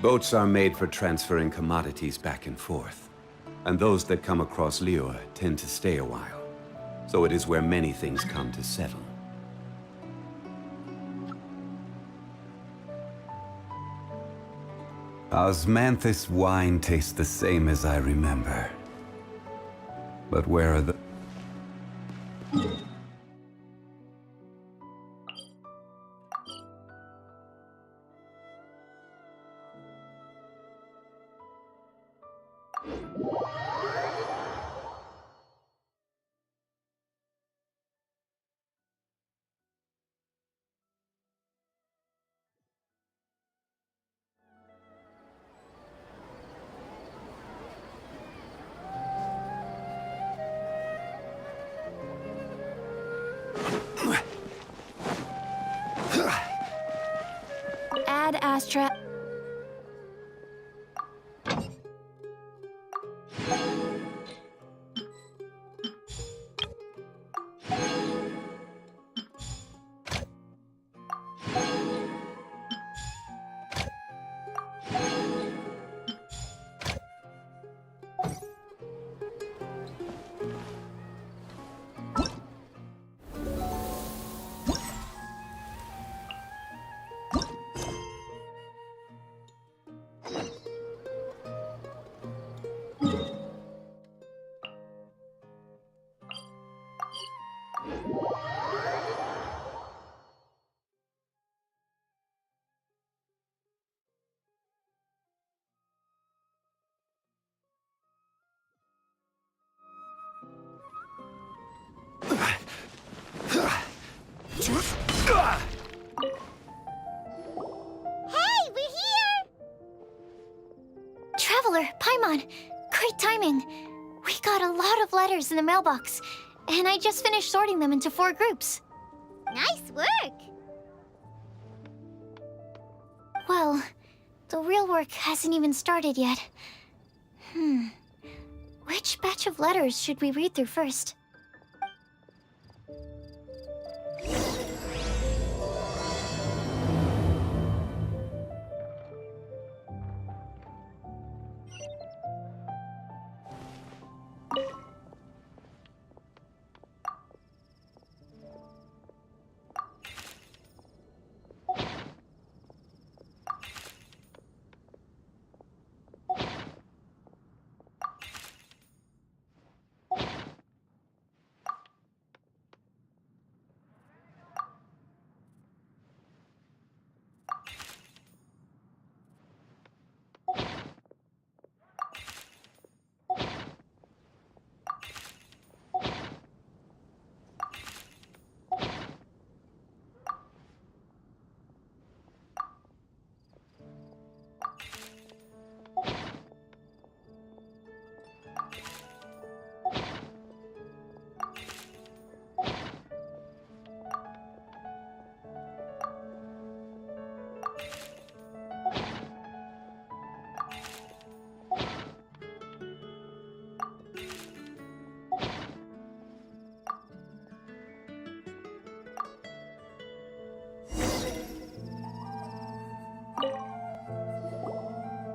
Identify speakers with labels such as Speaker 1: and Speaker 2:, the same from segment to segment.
Speaker 1: Boats are made for transferring commodities back and forth. And those that come across Liyue tend to stay a while. So it is where many things come to settle. Osmanthus wine tastes the same as I remember. But where are the...
Speaker 2: Ad Astra.
Speaker 3: Hey, we're here!
Speaker 2: Traveler, Paimon, great timing. We got a lot of letters in the mailbox, and I just finished sorting them into 4 groups.
Speaker 3: Nice work!
Speaker 2: Well, the real work hasn't even started yet. Which batch of letters should we read through first?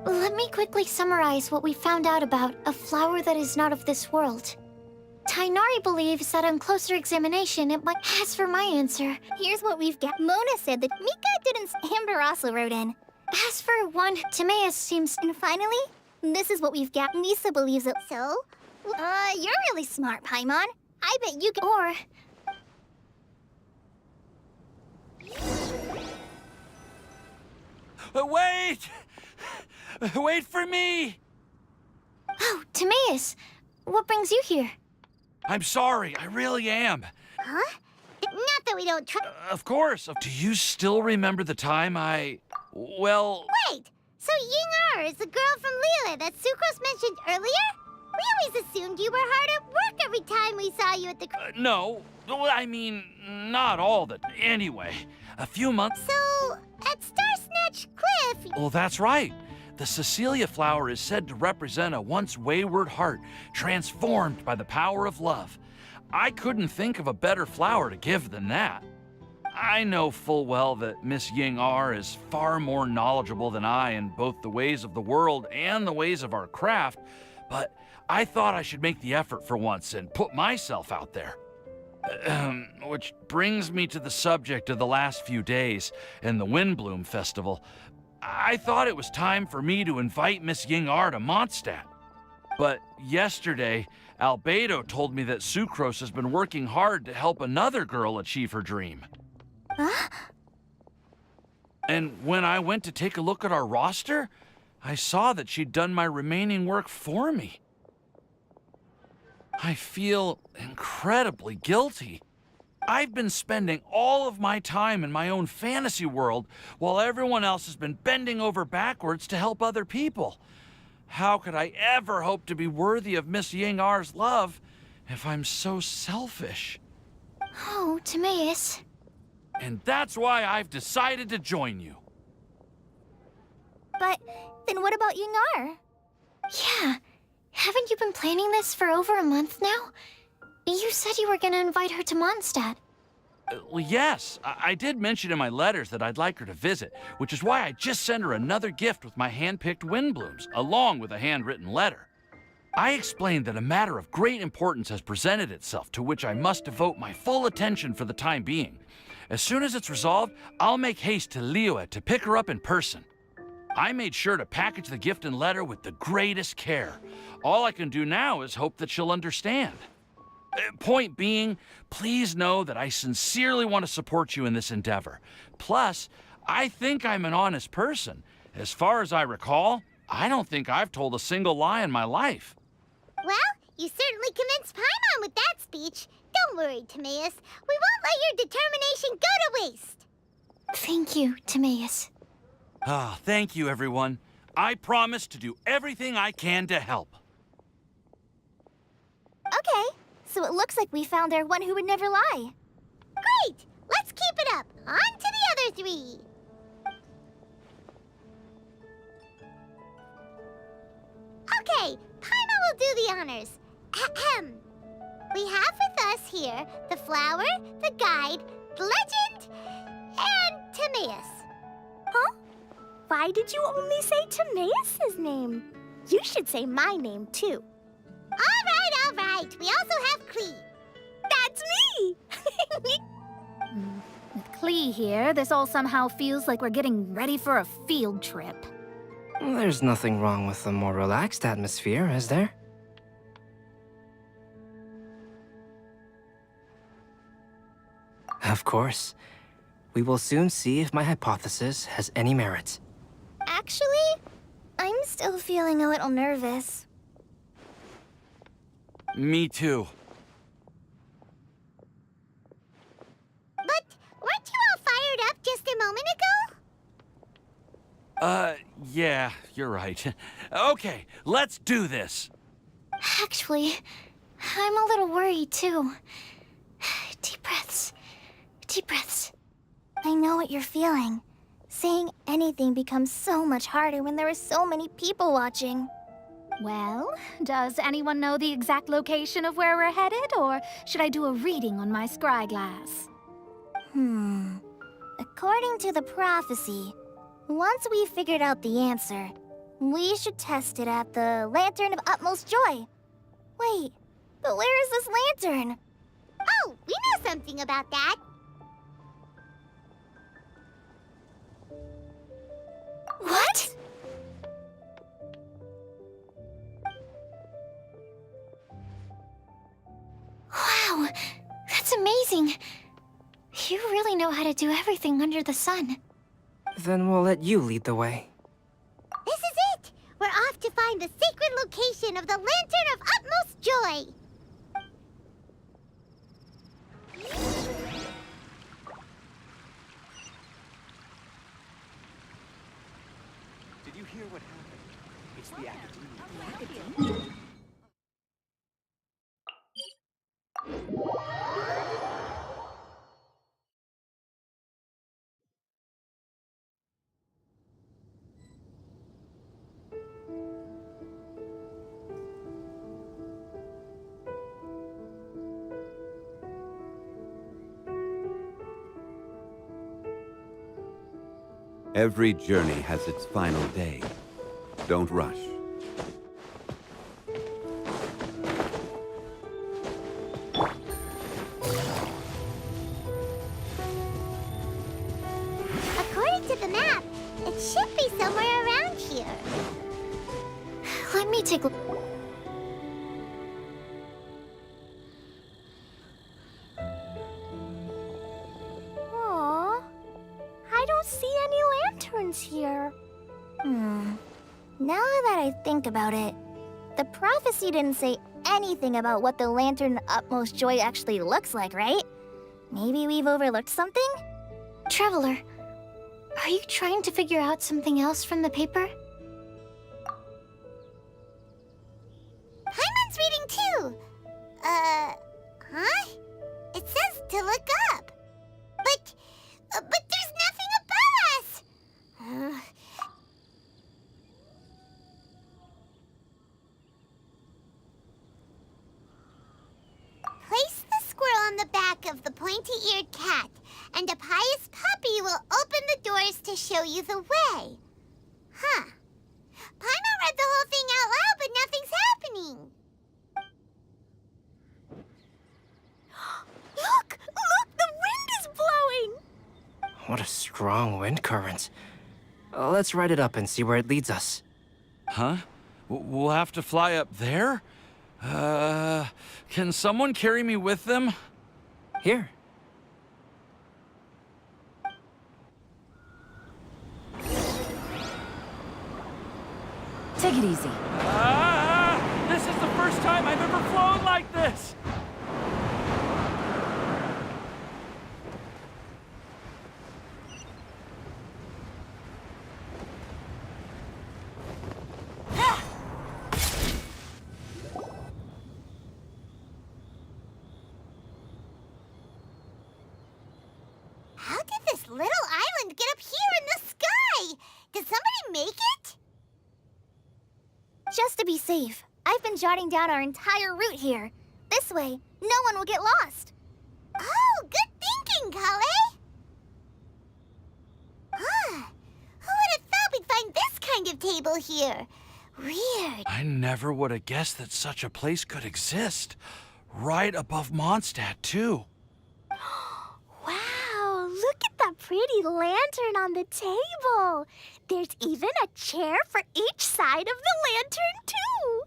Speaker 2: Let me quickly summarize what we found out about a flower that is not of this world. Tainari believes that on closer examination it might... As for my answer...
Speaker 3: Here's what we've got. Mona said that Mika didn't... Amber also wrote in.
Speaker 2: As for one, Timaeus seems...
Speaker 3: And finally, this is what we've got. Lisa believes it. So? You're really smart, Paimon. I bet you can...
Speaker 2: Or...
Speaker 4: Wait! Wait for me!
Speaker 2: Oh, Timaeus! What brings you here?
Speaker 4: I'm sorry, I really am.
Speaker 3: Huh? Not that we don't try...
Speaker 4: Of course. Do you still remember the time well...
Speaker 3: Wait! So Ying is the girl from Liyue that Sucrose mentioned earlier? We always assumed you were hard at work every time we saw you at the...
Speaker 4: No. Well, I mean, not all the... Anyway, a few months...
Speaker 3: So, at Star Snatch Cliff...
Speaker 4: Well, that's right. The Cecilia flower is said to represent a once wayward heart, transformed by the power of love. I couldn't think of a better flower to give than that. I know full well that Miss Ying R is far more knowledgeable than I in both the ways of the world and the ways of our craft, but I thought I should make the effort for once and put myself out there. Which brings me to the subject of the last few days and the Windbloom Festival. I thought it was time for me to invite Miss Ying R to Mondstadt. But yesterday, Albedo told me that Sucrose has been working hard to help another girl achieve her dream.
Speaker 2: Huh?
Speaker 4: And when I went to take a look at our roster, I saw that she'd done my remaining work for me. I feel incredibly guilty. I've been spending all of my time in my own fantasy world while everyone else has been bending over backwards to help other people. How could I ever hope to be worthy of Miss Ying R's love if I'm so selfish?
Speaker 2: Oh, Timaeus.
Speaker 4: And that's why I've decided to join you.
Speaker 3: But then what about Yingar?
Speaker 2: Yeah. Haven't you been planning this for over a month now? You said you were gonna invite her to Mondstadt.
Speaker 4: Well, yes, I did mention in my letters that I'd like her to visit, which is why I just sent her another gift with my hand-picked Windblooms, along with a handwritten letter. I explained that a matter of great importance has presented itself to which I must devote my full attention for the time being. As soon as it's resolved, I'll make haste to Liyue to pick her up in person. I made sure to package the gift and letter with the greatest care. All I can do now is hope that she'll understand. Point being, please know that I sincerely want to support you in this endeavor. Plus, I think I'm an honest person. As far as I recall, I don't think I've told a single lie in my life.
Speaker 3: Well, you certainly convinced Paimon with that speech. Don't worry, Timaeus. We won't let your determination go to waste.
Speaker 2: Thank you, Timaeus.
Speaker 4: Ah, thank you, everyone. I promise to do everything I can to help.
Speaker 3: Okay, so it looks like we found our one who would never lie. Great! Let's keep it up. On to the other three. Okay, Paimon will do the honors. Ahem. We have with us here the flower, the guide, the legend, and Timaeus. Huh? Why did you only say Timaeus' name? You should say my name, too. All right. We also have Klee. That's me!
Speaker 5: With Klee here, this all somehow feels like we're getting ready for a field trip.
Speaker 6: There's nothing wrong with a more relaxed atmosphere, is there? Of course. We will soon see if my hypothesis has any merit.
Speaker 3: Actually, I'm still feeling a little nervous.
Speaker 4: Me too.
Speaker 3: But weren't you all fired up just a moment ago?
Speaker 4: Yeah, you're right. Okay, let's do this.
Speaker 2: Actually, I'm a little worried too. Deep breaths. Deep breaths.
Speaker 3: I know what you're feeling. Saying anything becomes so much harder when there are so many people watching.
Speaker 5: Well, does anyone know the exact location of where we're headed, or should I do a reading on my scry glass?
Speaker 3: According to the prophecy, once we figured out the answer, we should test it at the Lantern of Utmost Joy. Wait, but where is this lantern? Oh, we know something about that.
Speaker 2: What? Wow, that's amazing. You really know how to do everything under the sun.
Speaker 6: Then we'll let you lead the way.
Speaker 3: This is it! We're off to find the sacred location of the Lantern of Utmost Joy!
Speaker 7: Did you hear what happened? It's the academia.
Speaker 1: Every journey has its final day. Don't rush.
Speaker 3: According to the map, it should be somewhere around here.
Speaker 2: Let me take a...
Speaker 3: Aww. I don't see any lanterns here.
Speaker 8: Now that I think about it, the prophecy didn't say anything about what the Lantern Utmost Joy actually looks like, right? Maybe we've overlooked something?
Speaker 2: Traveler, are you trying to figure out something else from the paper?
Speaker 3: Paimon's reading too. Huh? It says to look up. But there's nothing above us. Place the squirrel on the back of the pointy-eared cat, and a pious puppy will open the doors to show you the way. Huh. Paimon read the whole thing out loud, but nothing's happening.
Speaker 8: Look! Look! The wind is blowing!
Speaker 6: What a strong wind current. Let's ride it up and see where it leads us.
Speaker 4: Huh? We'll have to fly up there? Can someone carry me with them?
Speaker 6: Here.
Speaker 9: Take it easy.
Speaker 4: This is the first time I've ever flown like this!
Speaker 3: How did this little island get up here in the sky? Did somebody make it?
Speaker 8: Just to be safe, I've been jotting down our entire route here. This way, no one will get lost.
Speaker 3: Oh, good thinking, Kale. Huh. Who would have thought we'd find this kind of table here? Weird.
Speaker 4: I never would have guessed that such a place could exist. Right above Mondstadt, too.
Speaker 3: Wow, look at that pretty lantern on the table. There's even a chair for each side of the lantern, too.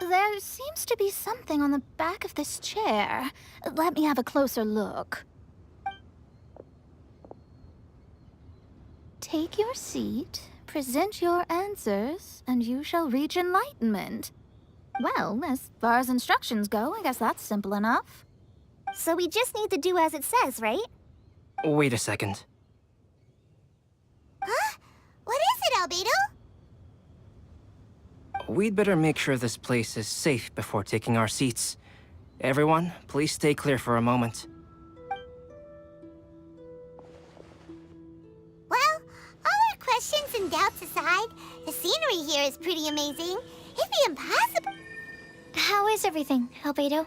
Speaker 5: There seems to be something on the back of this chair. Let me have a closer look. Take your seat, present your answers, and you shall reach enlightenment. Well, as far as instructions go, I guess that's simple enough.
Speaker 8: So we just need to do as it says, right?
Speaker 6: Wait a second.
Speaker 3: Huh? What is it, Albedo?
Speaker 6: We'd better make sure this place is safe before taking our seats. Everyone, please stay clear for a moment.
Speaker 3: Well, all our questions and doubts aside, the scenery here is pretty amazing. It'd be impossible.
Speaker 2: How is everything, Albedo?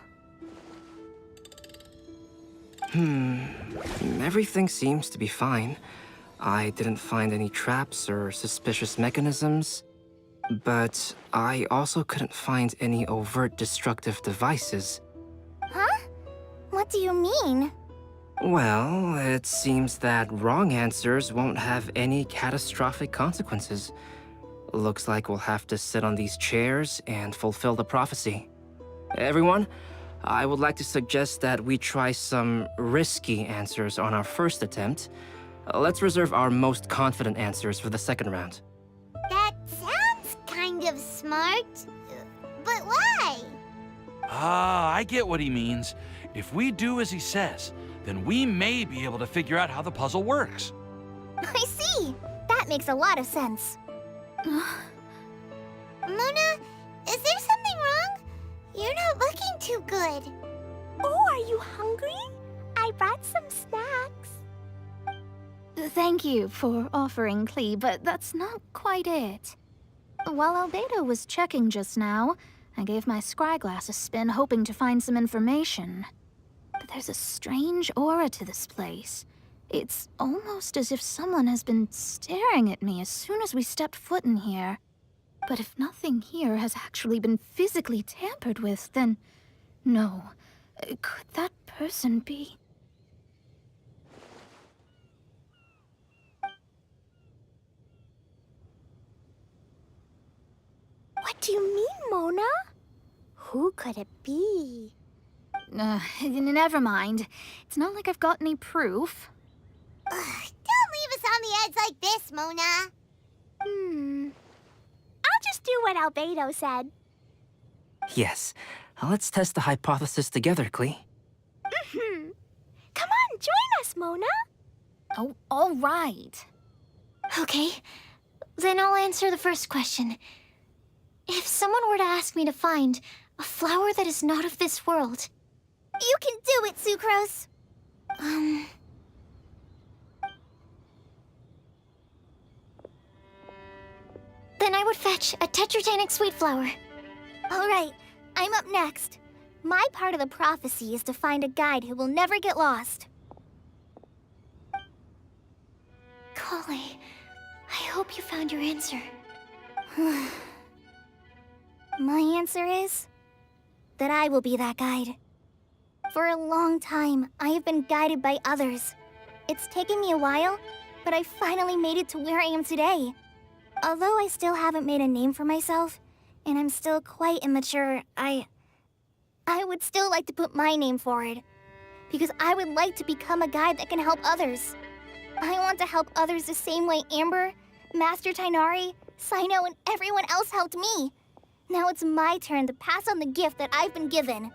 Speaker 6: Everything seems to be fine. I didn't find any traps or suspicious mechanisms, but I also couldn't find any overt destructive devices.
Speaker 8: Huh? What do you mean?
Speaker 6: Well, it seems that wrong answers won't have any catastrophic consequences. Looks like we'll have to sit on these chairs and fulfill the prophecy. Everyone, I would like to suggest that we try some risky answers on our first attempt. Let's reserve our most confident answers for the second round.
Speaker 3: That sounds kind of smart. But why?
Speaker 4: I get what he means. If we do as he says, then we may be able to figure out how the puzzle works.
Speaker 8: I see! That makes a lot of sense.
Speaker 3: Mona, is there something wrong? You're not looking too good. Oh, are you hungry? I brought some snacks.
Speaker 5: Thank you for offering, Klee, but that's not quite it. While Albedo was checking just now, I gave my scryglass a spin hoping to find some information. But there's a strange aura to this place. It's almost as if someone has been staring at me as soon as we stepped foot in here. But if nothing here has actually been physically tampered with, then no. Could that person be?
Speaker 8: What do you mean, Mona? Who could it be?
Speaker 5: Never mind. It's not like I've got any proof.
Speaker 3: Ugh, don't leave us on the edge like this, Mona.
Speaker 8: I'll just do what Albedo said.
Speaker 6: Yes, let's test the hypothesis together, Klee.
Speaker 8: Come on, join us, Mona.
Speaker 5: Oh, all right.
Speaker 2: Okay, then I'll answer the first question. If someone were to ask me to find a flower that is not of this world,
Speaker 8: You can do it, Sucrose.
Speaker 2: then I would fetch a tetragenic sweet flower.
Speaker 8: All right, I'm up next. My part of the prophecy is to find a guide who will never get lost.
Speaker 2: Kali, I hope you found your answer.
Speaker 8: My answer is that I will be that guide. For a long time, I have been guided by others. It's taken me a while, but I finally made it to where I am today. Although I still haven't made a name for myself, and I'm still quite immature, I would still like to put my name forward. Because I would like to become a guide that can help others. I want to help others the same way Amber, Master Tainari, Sino, and everyone else helped me. Now it's my turn to pass on the gift that I've been given.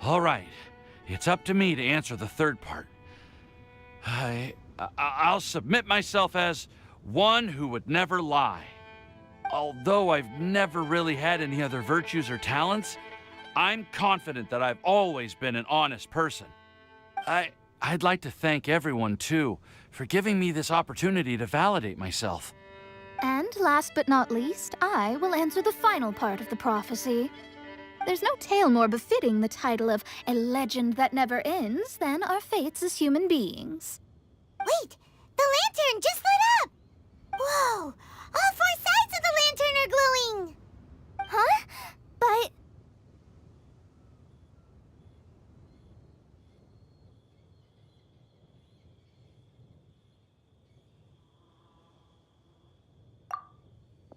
Speaker 4: All right, it's up to me to answer the third part. I'll submit myself as one who would never lie. Although I've never really had any other virtues or talents, I'm confident that I've always been an honest person. I'd like to thank everyone, too, for giving me this opportunity to validate myself.
Speaker 5: And last but not least, I will answer the final part of the prophecy. There's no tale more befitting the title of a legend that never ends than our fates as human beings.
Speaker 3: Wait, the lantern just lit up! Whoa, all four sides of the lantern are glowing!
Speaker 8: Huh? But...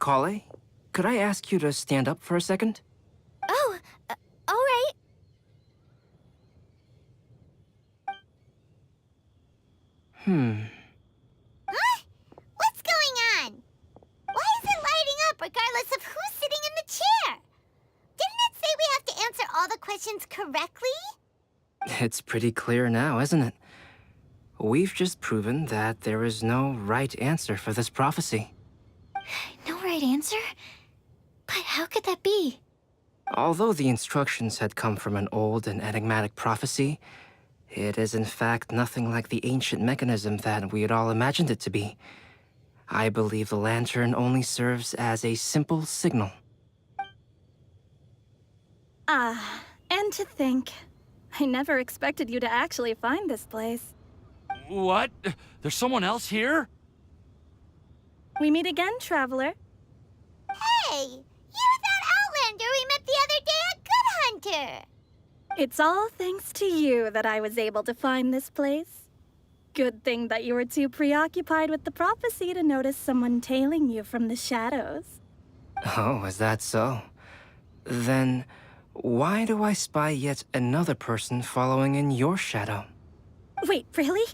Speaker 6: Kale, could I ask you to stand up for a second?
Speaker 8: Oh, all right.
Speaker 3: Huh? What's going on? Why is it lighting up regardless of who's sitting in the chair? Didn't it say we have to answer all the questions correctly?
Speaker 6: It's pretty clear now, isn't it? We've just proven that there is no right answer for this prophecy.
Speaker 2: No right answer? But how could that be?
Speaker 6: Although the instructions had come from an old and enigmatic prophecy, it is in fact nothing like the ancient mechanism that we had all imagined it to be. I believe the lantern only serves as a simple signal.
Speaker 9: Ah, and to think, I never expected you to actually find this place.
Speaker 4: What? There's someone else here?
Speaker 9: We meet again, traveler.
Speaker 3: Hey, you're that Outlander we met the other day at Good Hunter!
Speaker 9: It's all thanks to you that I was able to find this place. Good thing that you were too preoccupied with the prophecy to notice someone tailing you from the shadows.
Speaker 6: Oh, is that so? Then, why do I spy yet another person following in your shadow?
Speaker 9: Wait, really?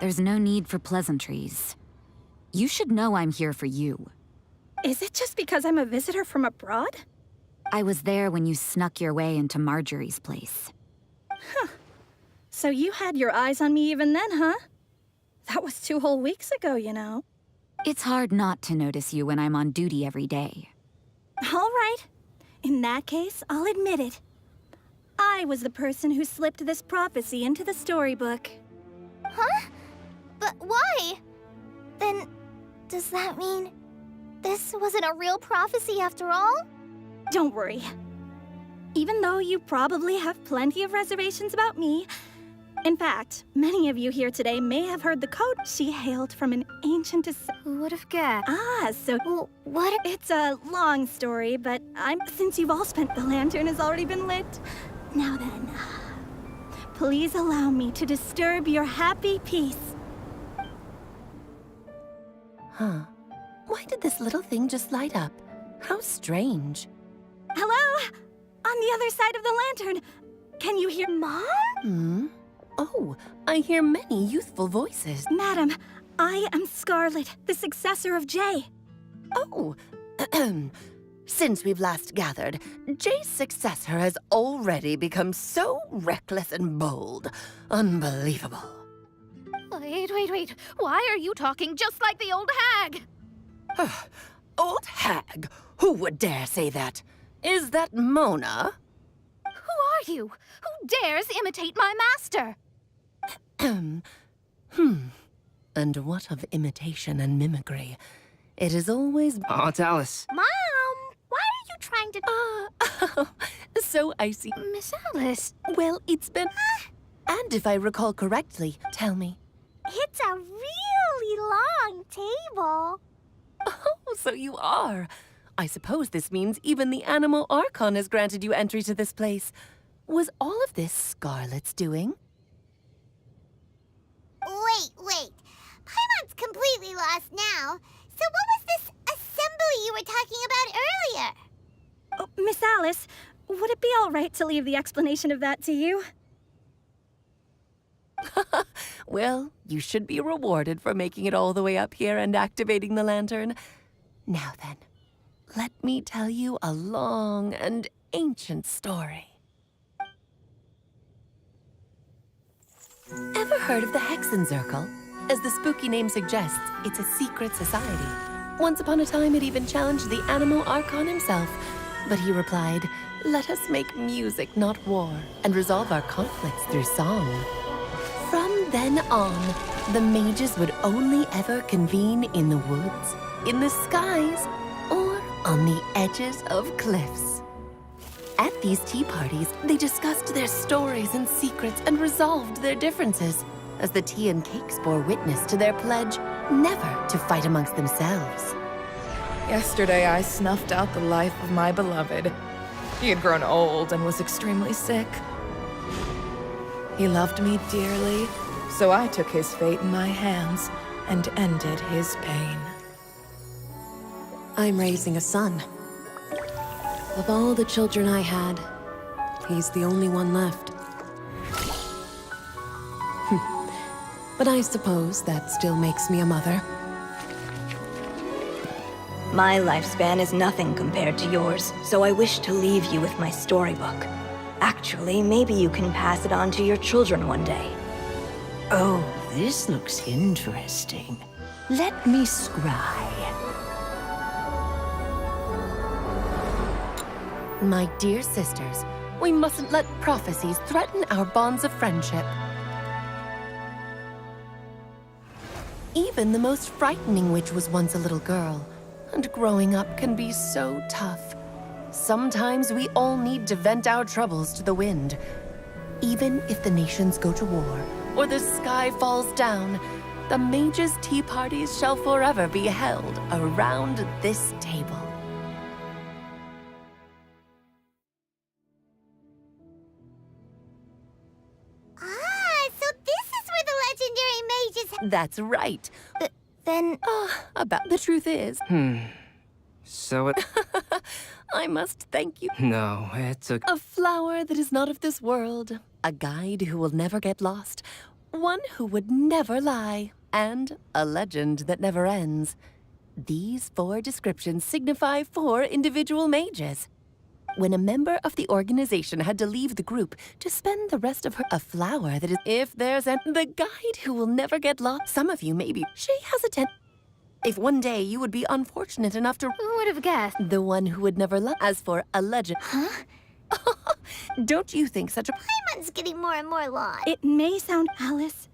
Speaker 10: There's no need for pleasantries. You should know I'm here for you.
Speaker 9: Is it just because I'm a visitor from abroad?
Speaker 10: I was there when you snuck your way into Marjorie's place.
Speaker 9: So you had your eyes on me even then, huh? That was 2 whole weeks ago, you know.
Speaker 10: It's hard not to notice you when I'm on duty every day.
Speaker 9: All right. In that case, I'll admit it. I was the person who slipped this prophecy into the storybook.
Speaker 8: Huh? But why? Then, does that mean this wasn't a real prophecy after all?
Speaker 9: Don't worry. even though you probably have plenty of reservations about me. In fact, many of you here today may have heard the code. She hailed from an ancient...
Speaker 5: Who would have guessed?
Speaker 9: Ah, so...
Speaker 2: Well, what?
Speaker 9: It's a long story, but since you've all spent, the lantern has already been lit. Now then, please allow me to disturb your happy peace.
Speaker 11: Huh. Why did this little thing just light up? How strange.
Speaker 9: Hello? On the other side of the lantern. Can you hear Mom?
Speaker 11: Oh, I hear many youthful voices.
Speaker 9: Madam, I am Scarlet, the successor of Jay.
Speaker 11: Oh, since we've last gathered, Jay's successor has already become so reckless and bold. Unbelievable.
Speaker 5: Wait. Why are you talking just like the old hag?
Speaker 11: Old hag? Who would dare say that? Is that Mona?
Speaker 5: Who are you? Who dares imitate my master?
Speaker 11: And what of imitation and mimicry? It is always...
Speaker 6: Aunt Alice.
Speaker 3: Mom, why are you trying to...
Speaker 11: So icy.
Speaker 5: Miss Alice.
Speaker 11: Well, it's been... And if I recall correctly, tell me.
Speaker 3: It's a really long table.
Speaker 11: Oh, so you are. I suppose this means even the Animal Archon has granted you entry to this place. Was all of this Scarlet's doing?
Speaker 3: Wait. Paimon's completely lost now. So what was this assembly you were talking about earlier?
Speaker 9: Oh, Miss Alice, would it be all right to leave the explanation of that to you?
Speaker 11: Well, you should be rewarded for making it all the way up here and activating the lantern. Now then, let me tell you a long and ancient story. Ever heard of the Hexenzirkel? As the spooky name suggests, it's a secret society. Once upon a time, it even challenged the Animal Archon himself. But he replied, "Let us make music, not war, and resolve our conflicts through song." From then on, the mages would only ever convene in the woods, in the skies, or on the edges of cliffs. At these tea parties, they discussed their stories and secrets and resolved their differences, as the tea and cakes bore witness to their pledge never to fight amongst themselves.
Speaker 12: Yesterday, I snuffed out the life of my beloved. He had grown old and was extremely sick. He loved me dearly, so I took his fate in my hands and ended his pain.
Speaker 11: I'm raising a son. Of all the children I had, he's the only one left. But I suppose that still makes me a mother.
Speaker 13: My lifespan is nothing compared to yours, so I wish to leave you with my storybook. Actually, maybe you can pass it on to your children one day.
Speaker 14: Oh, this looks interesting. Let me scry.
Speaker 11: My dear sisters, we mustn't let prophecies threaten our bonds of friendship. Even the most frightening witch was once a little girl, and growing up can be so tough. Sometimes we all need to vent our troubles to the wind. Even if the nations go to war, or the sky falls down, the mages' tea parties shall forever be held around this table.
Speaker 3: So this is where the legendary mages...
Speaker 11: That's right.
Speaker 8: Then...
Speaker 11: About the truth is...
Speaker 6: So it...
Speaker 11: I must thank you.
Speaker 6: No, it took...
Speaker 11: A flower that is not of this world. A guide who will never get lost. One who would never lie. And a legend that never ends. These 4 descriptions signify 4 individual mages. When a member of the organization had to leave the group to spend the rest of her... A flower that is... If there's an... The guide who will never get lost. Some of you maybe... She has a If one day you would be unfortunate enough to...
Speaker 5: Who would have guessed?
Speaker 11: The one who would never lie. As for a legend...
Speaker 3: Huh?
Speaker 11: Don't you think such a...
Speaker 3: Paimon's getting more and more lost.
Speaker 9: It may sound... Alice,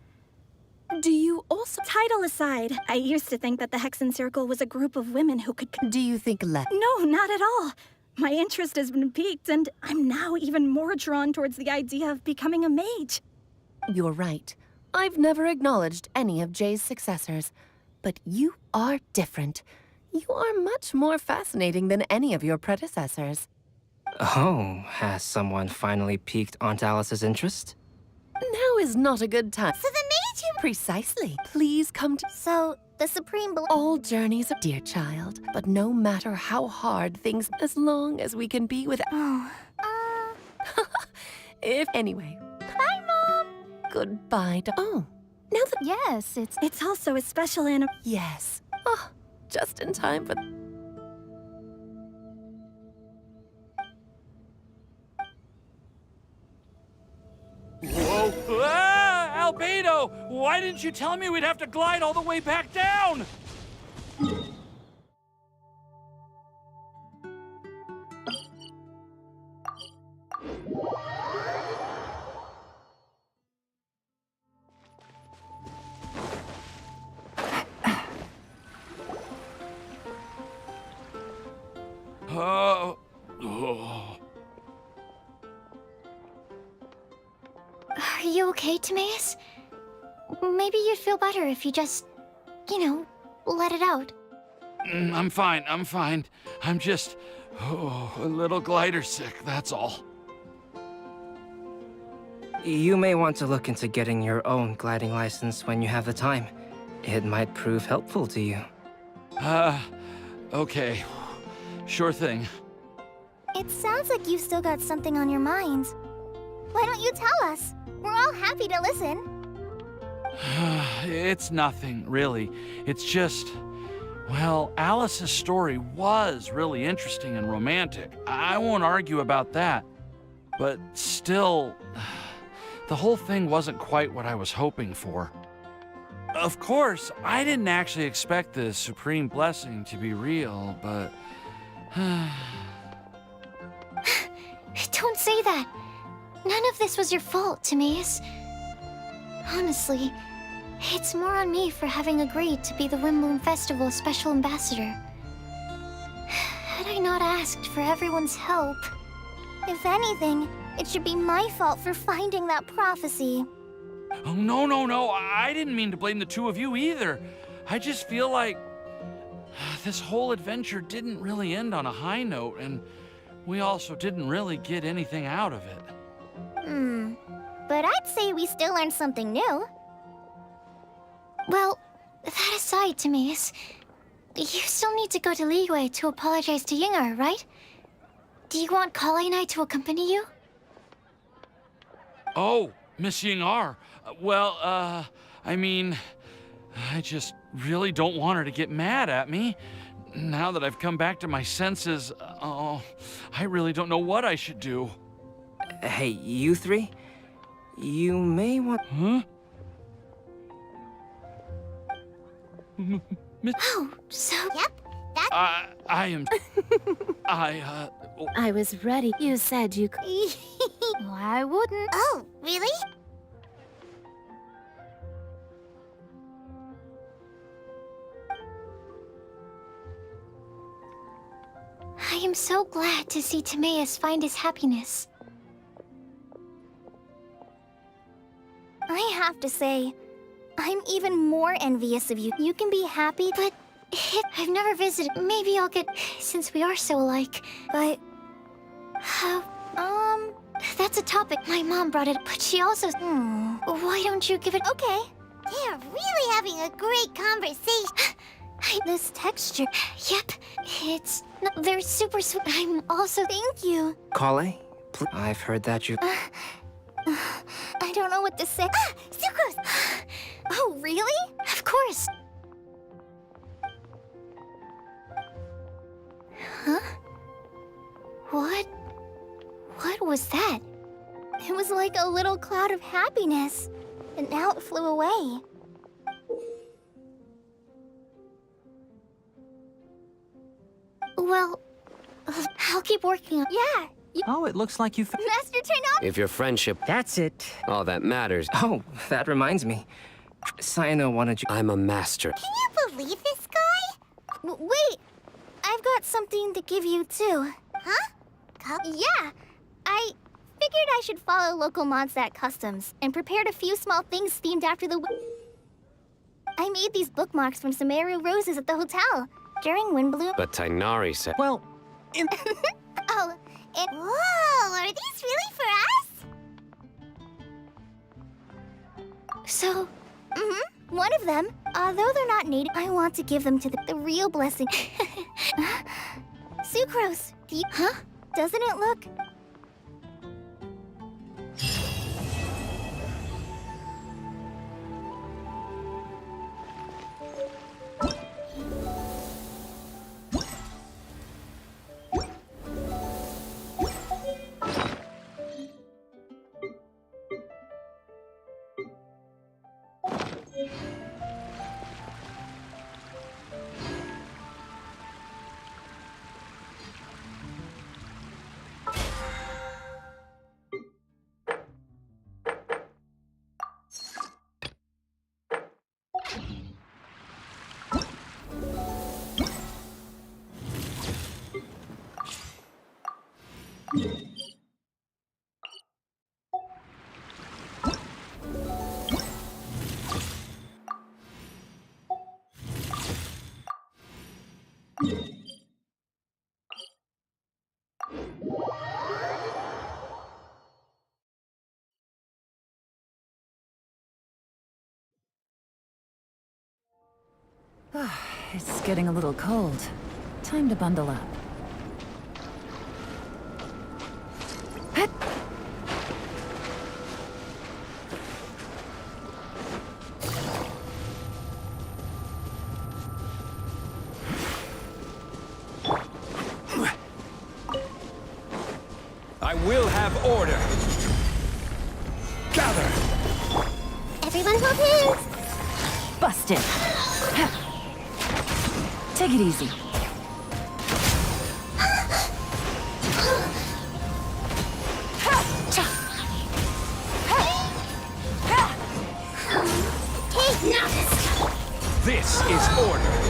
Speaker 11: do you also...
Speaker 9: Title aside, I used to think that the Hexenzirkel was a group of women who could...
Speaker 11: Do you think
Speaker 9: No, not at all. My interest has been piqued, and I'm now even more drawn towards the idea of becoming a mage.
Speaker 11: You're right. I've never acknowledged any of Jay's successors, but you are different. You are much more fascinating than any of your predecessors.
Speaker 6: Oh, has someone finally piqued Aunt Alice's interest?
Speaker 11: Now is not a good time.
Speaker 3: So the mage who...
Speaker 11: Precisely. Please come to...
Speaker 8: So, the Supreme
Speaker 11: All journeys, dear child, but no matter how hard things, as long as we can be with... If anyway.
Speaker 3: Bye, Mom!
Speaker 11: Goodbye, oh, now that...
Speaker 5: Yes,
Speaker 9: It's also a special
Speaker 11: Yes. Oh, just in time for...
Speaker 4: Whoa! Ah! Albedo! Why didn't you tell me we'd have to glide all the way back down? Oh.
Speaker 2: Are you okay, Timaeus? Maybe you'd feel better if you just, let it out.
Speaker 4: I'm fine, I'm fine. I'm just, a little glider sick, that's all.
Speaker 6: You may want to look into getting your own gliding license when you have the time. It might prove helpful to you.
Speaker 4: Okay. Sure thing.
Speaker 8: It sounds like you've still got something on your minds. Why don't you tell us? We're all happy to listen.
Speaker 4: It's nothing, really. It's just... Well, Alice's story was really interesting and romantic. I won't argue about that. But still, the whole thing wasn't quite what I was hoping for. Of course, I didn't actually expect the supreme blessing to be real, but...
Speaker 2: Don't say that. None of this was your fault, Timaeus. Honestly, it's more on me for having agreed to be the Windbloom Festival's special ambassador. Had I not asked for everyone's help...
Speaker 8: If anything, it should be my fault for finding that prophecy.
Speaker 4: Oh, no. I didn't mean to blame the two of you either. I just feel like this whole adventure didn't really end on a high note, and we also didn't really get anything out of it.
Speaker 8: But I'd say we still learned something new.
Speaker 2: Well, that aside, Timaeus, you still need to go to Liyue to apologize to Yinger, right? Do you want Kale and I to accompany you?
Speaker 4: Oh, Miss Yingar. Well, I mean, I just really don't want her to get mad at me. Now that I've come back to my senses, I really don't know what I should do.
Speaker 6: Hey, you three? You may want...
Speaker 4: Huh?
Speaker 2: Oh, so...
Speaker 3: Yep, that's...
Speaker 4: I am...
Speaker 5: I was ready. You said you could. I wouldn't.
Speaker 3: Oh, really?
Speaker 2: I am so glad to see Timaeus find his happiness.
Speaker 8: I have to say, I'm even more envious of you. You can be happy,
Speaker 2: But I've never visited. Maybe I'll get... Since we are so alike.
Speaker 8: but...
Speaker 2: That's a topic. My mom brought it up, but she also... Why don't you give it...
Speaker 8: Okay.
Speaker 3: They're really having a great conversation.
Speaker 8: This texture...
Speaker 2: Yep. It's... They're super sweet. I'm also...
Speaker 8: Thank you.
Speaker 6: Kale? I've heard that you...
Speaker 8: I don't know what to say.
Speaker 3: Sucrose!
Speaker 8: Oh, really?
Speaker 2: Of course. Huh? What was that?
Speaker 8: It was like a little cloud of happiness. And now it flew away.
Speaker 2: Well, I'll keep working on...
Speaker 8: Yeah.
Speaker 15: Oh, it looks like you
Speaker 8: Master Tainari!
Speaker 16: If your friendship...
Speaker 15: That's it.
Speaker 16: All that matters.
Speaker 6: Oh, that reminds me. Sayano wanted you...
Speaker 16: I'm a master.
Speaker 3: Can you believe this guy?
Speaker 8: Wait! I've got something to give you, too.
Speaker 3: Huh?
Speaker 8: Yeah, I figured I should follow local Mondstadt customs and prepared a few small things themed after the. I made these bookmarks from Sumeru roses at the hotel during Windbloom.
Speaker 15: But Tainari said.
Speaker 7: Well,
Speaker 8: Oh, and
Speaker 3: Whoa, are these really for us?
Speaker 8: so, one of them, although they're not native, I want to give them to the real blessing. Sucrose, do you? Huh? Doesn't it look?
Speaker 10: It's getting a little cold. Time to bundle up.
Speaker 7: I will have order. Gather.
Speaker 8: Everyone hold hands.
Speaker 10: Busted. Take it easy.
Speaker 7: This is order.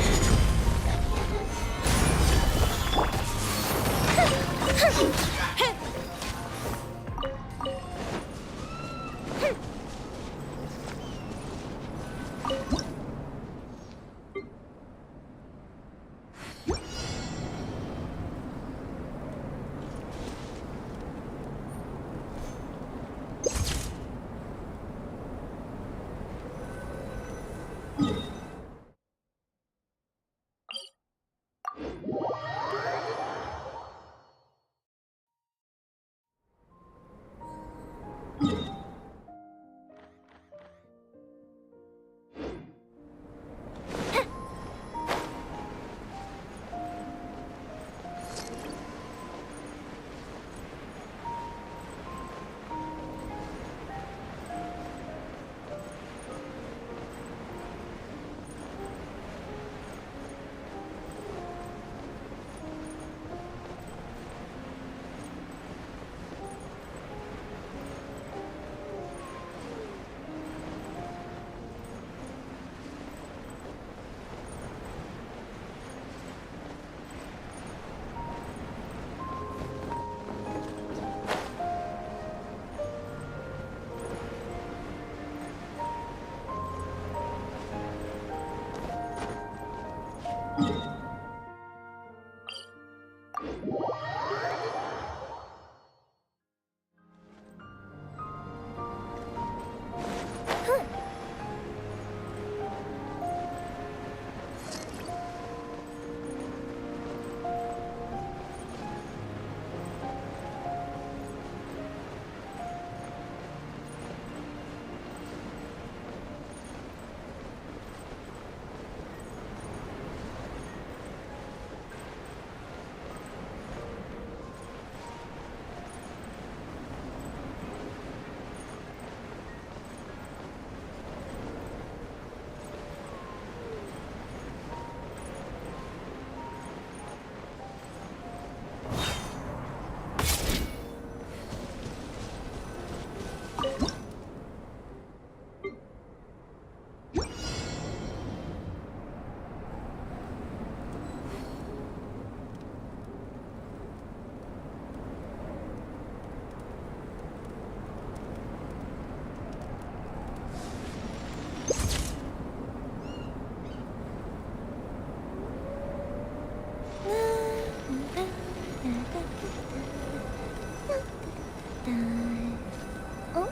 Speaker 8: Oh.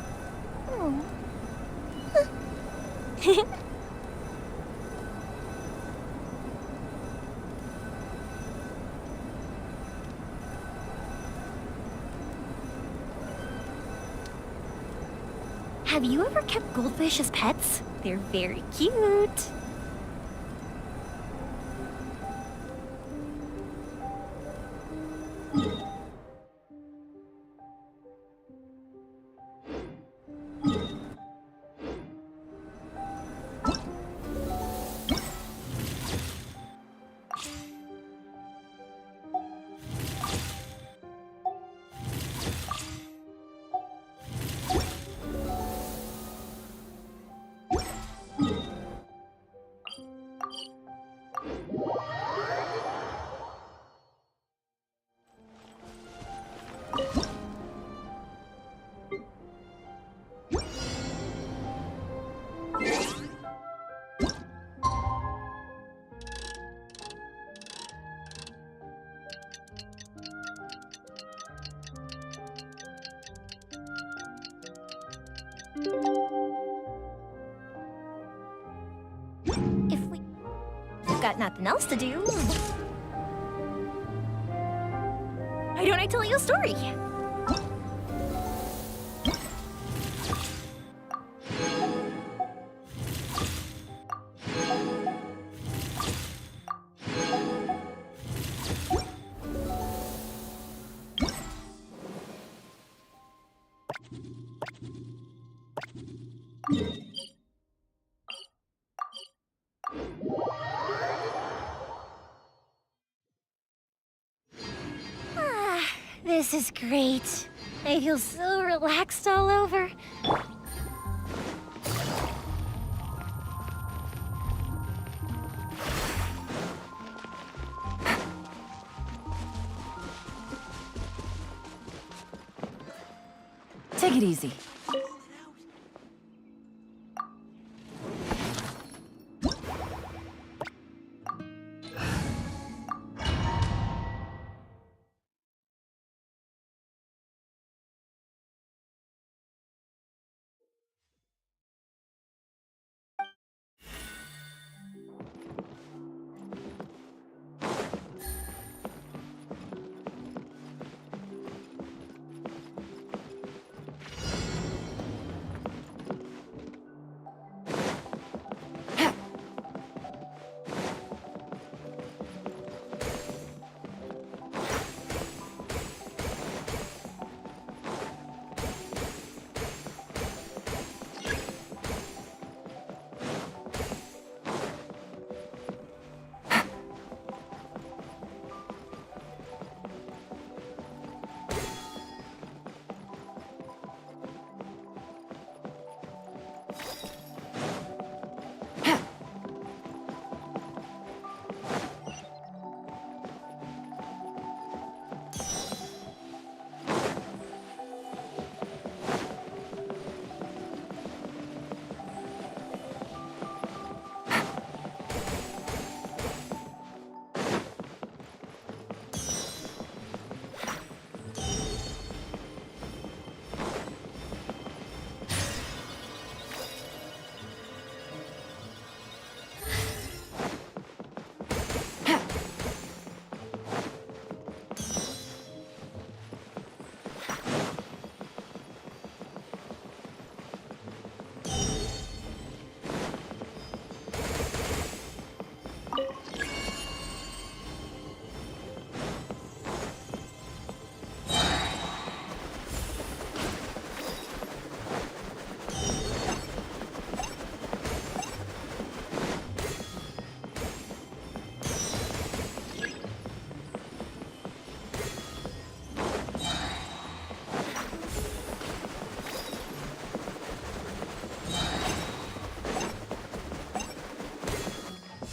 Speaker 8: Oh.
Speaker 2: Have you ever kept goldfish as pets? They're very cute.
Speaker 8: If we've got nothing else to do, why don't I tell you a story? This is great. I feel so relaxed all over.
Speaker 10: Take it easy.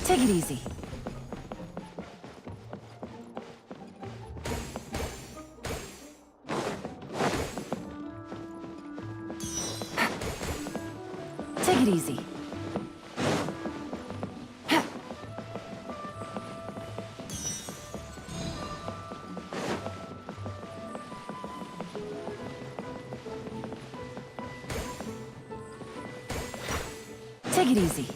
Speaker 10: Take it easy. Take it easy. Take it easy.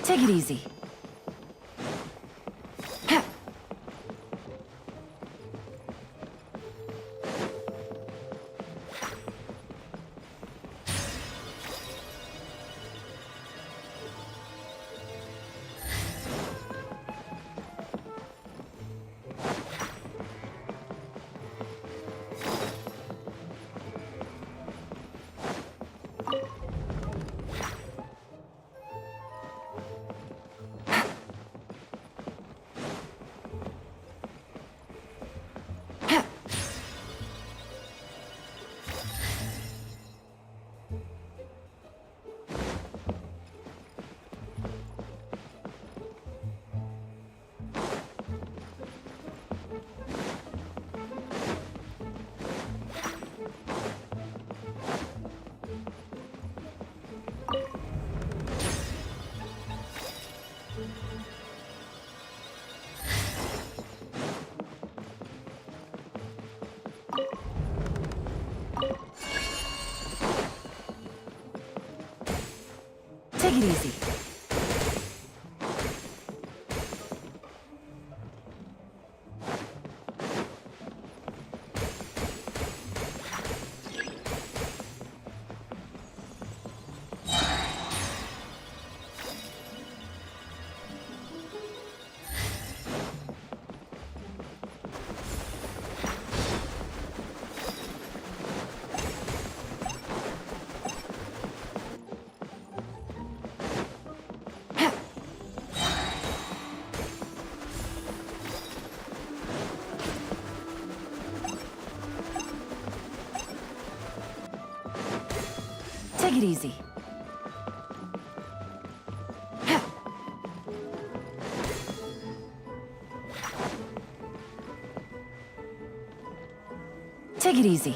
Speaker 10: Take it easy. Take it easy. Take it easy. Take it easy.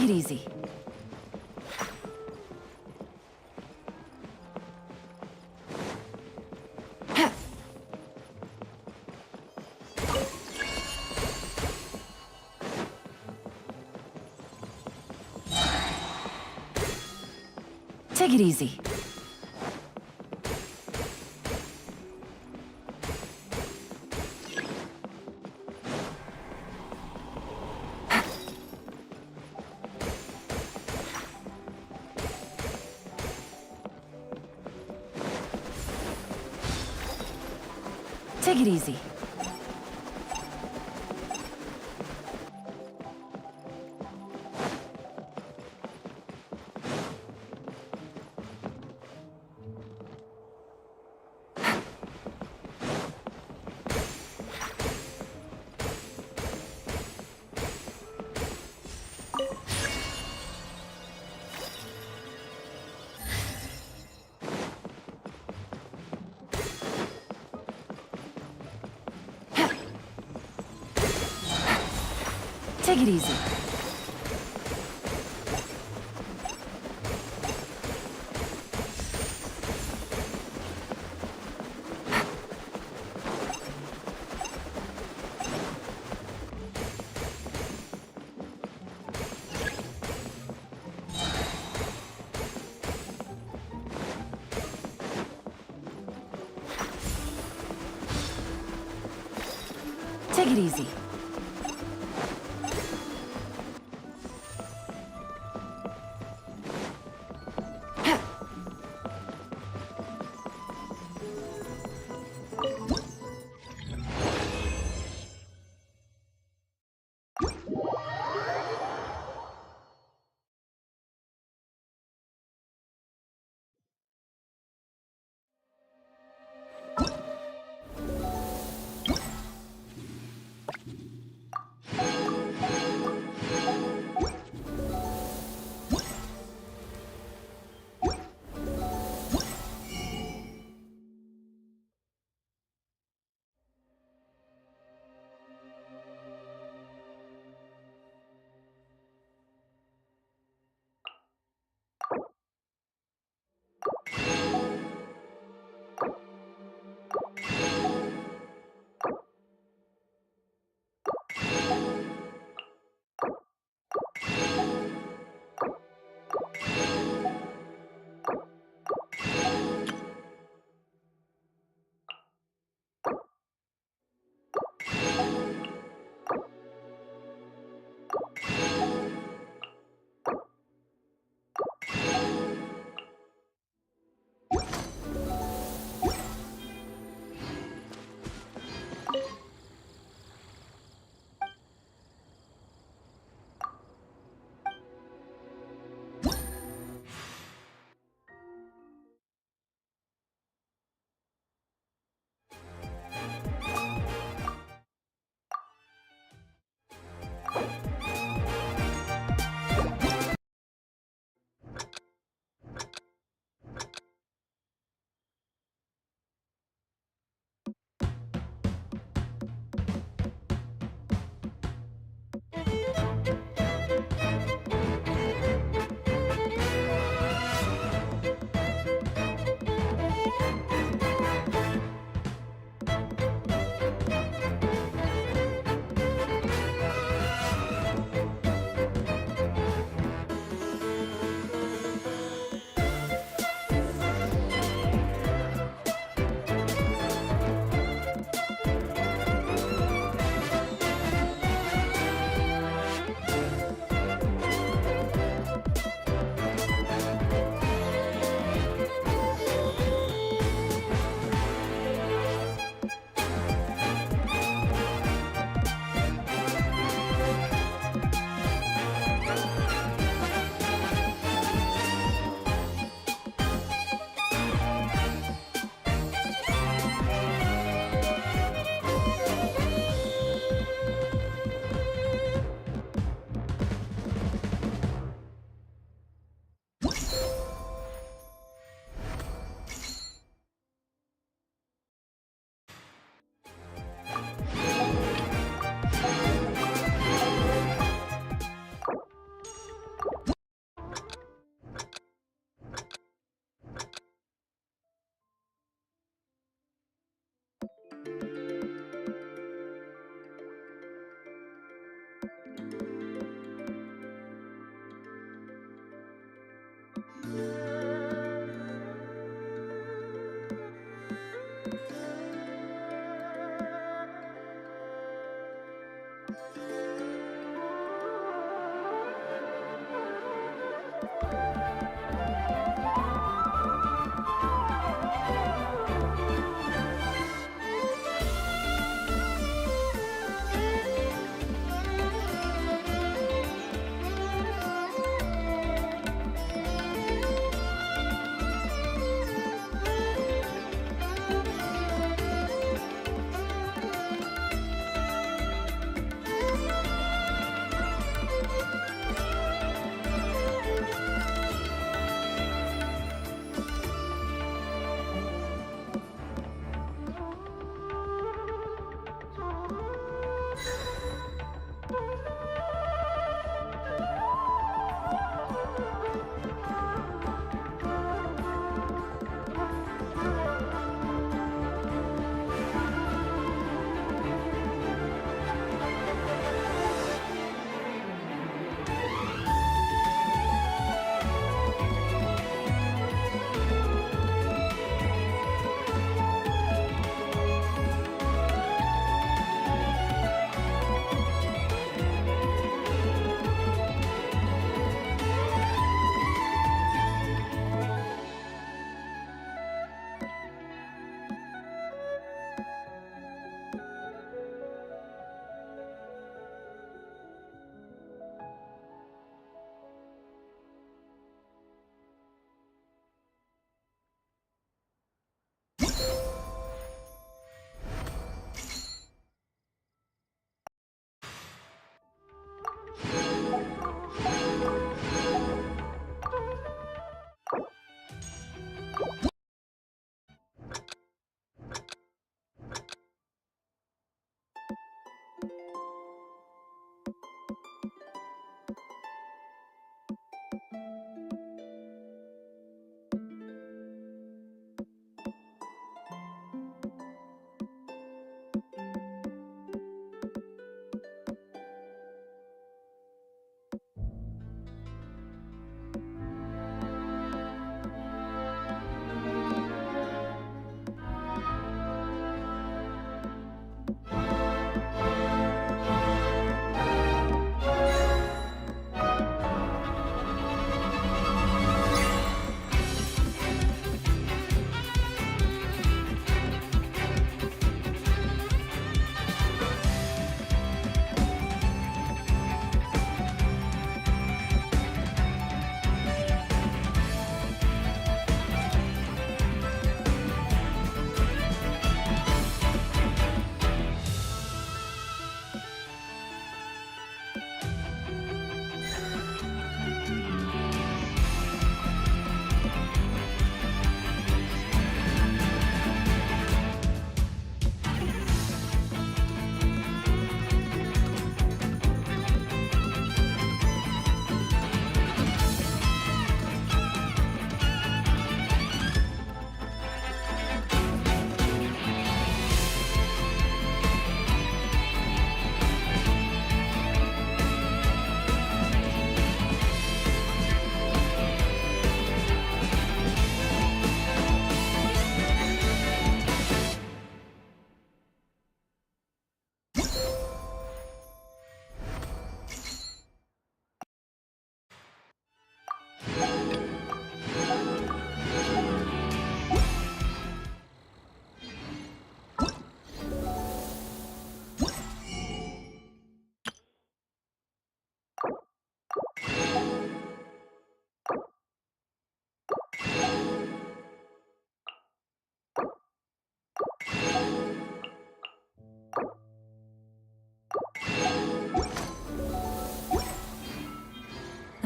Speaker 10: Take it easy. Take it easy. Take it easy. Take it easy. Take it easy.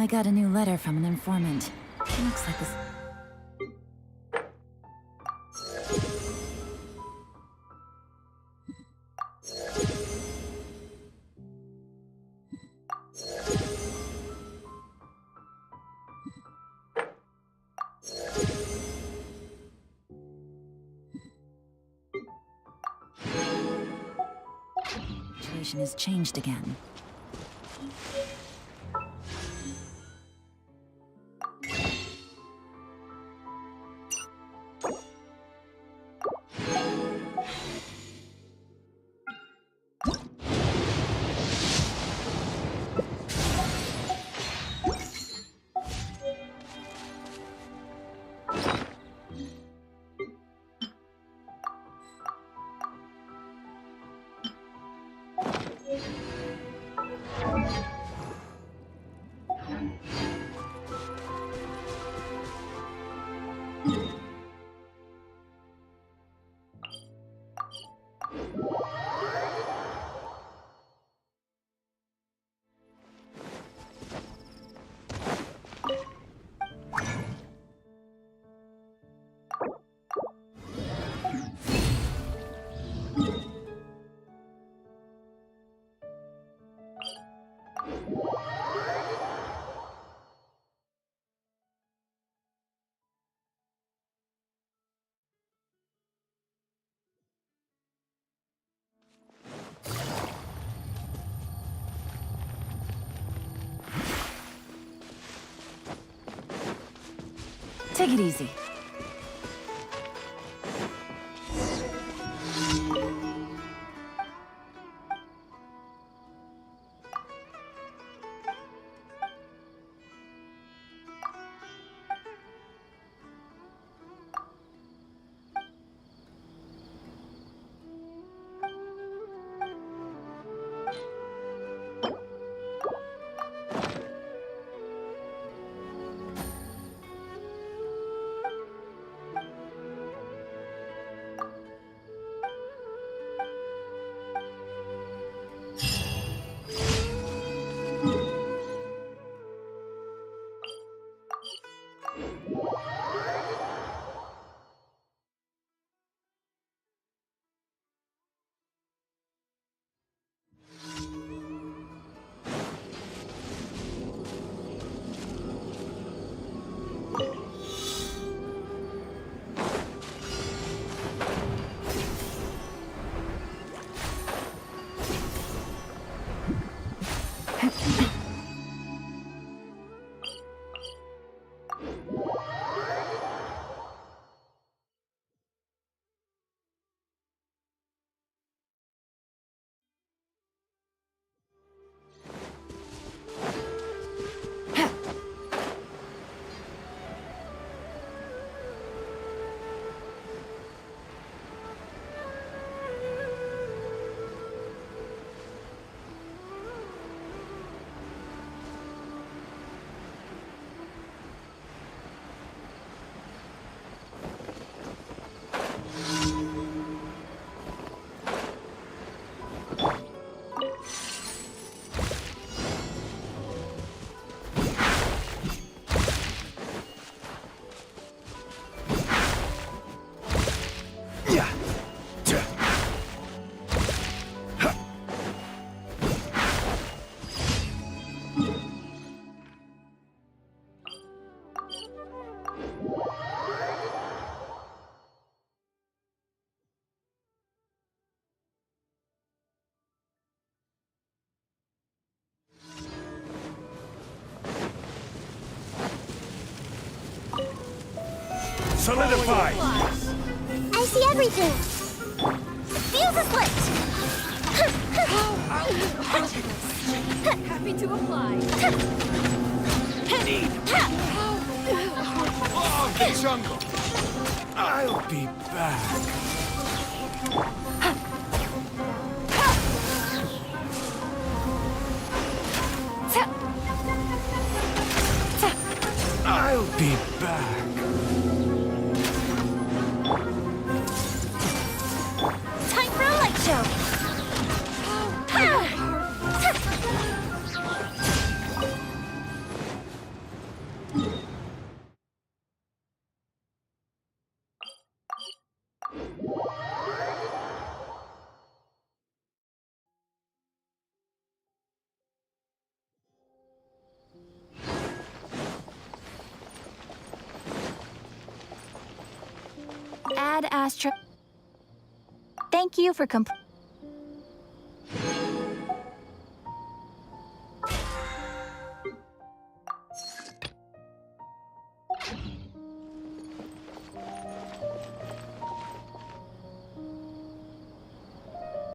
Speaker 10: I got a new letter from an informant. Looks like this... situation has changed again. Take it easy.
Speaker 3: Solidify! I see everything! Fuse is lit!
Speaker 5: Happy to apply.
Speaker 7: Oh, the jungle! I'll be back. I'll be back.
Speaker 2: Time for a light show!
Speaker 5: Add Astra. Thank you for